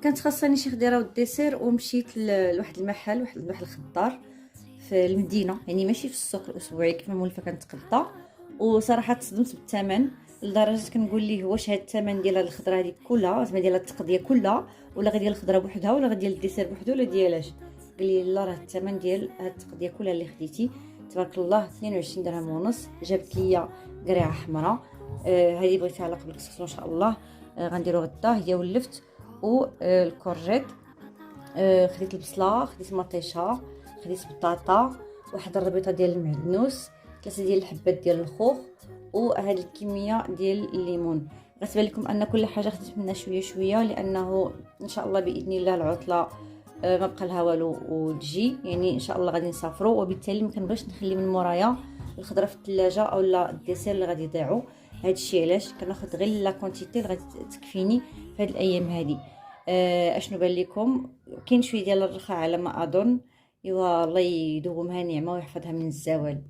كانت خاصني شي خضيره والديسير، ومشيت لواحد المحل، واحد الخضار في المدينه، يعني ماشي في السوق الاسبوعي كيف ما مولفه كنتقدا. وصراحه تصدمت بالثمن، لدرجه كنقول ليه واش هاد الثمن ديال هاد الخضره هذه كلها، زعما ديال التقضيه كلها، ولا غير ديال الخضره بوحدها، ولا غير ديال الديسير بوحدو، ولا ديالاش؟ قال لي لا، راه الثمن ديال هاد التقضيه كلها اللي خديتي. تبارك الله 22 درهم ونص. جابت لي قريعه حمراء، هذه بغيتها على قبل الكسكسو ان شاء الله. غنديرو غدا هي ولفت. والكورجيت، خديت البصله، خديت مطيشه، خديت بطاطا، واحد الربيطه ديال المعدنوس، 3 ديال الحبات ديال الخوخ، وهاد الكميه ديال الليمون. غتبان لكم ان كل حاجه خديت منها شويه شويه، لانه ان شاء الله باذن الله العطله ما بقى لها والو وتجي، يعني ان شاء الله غادي نسافروا، وبالتالي ما كنبغيش نخلي من مورايا الخضره في الثلاجه اولا الديسير اللي غادي يضيعوا. هادشي علاش كناخذ غير لا كونتيتي اللي غادي تكفيني في هاد الايام هادي. اشنو بان لكم؟ كاين شويه ديال الرخاء على ما اظن. ايوا الله يدومها نعمه ويحفظها من الزوال.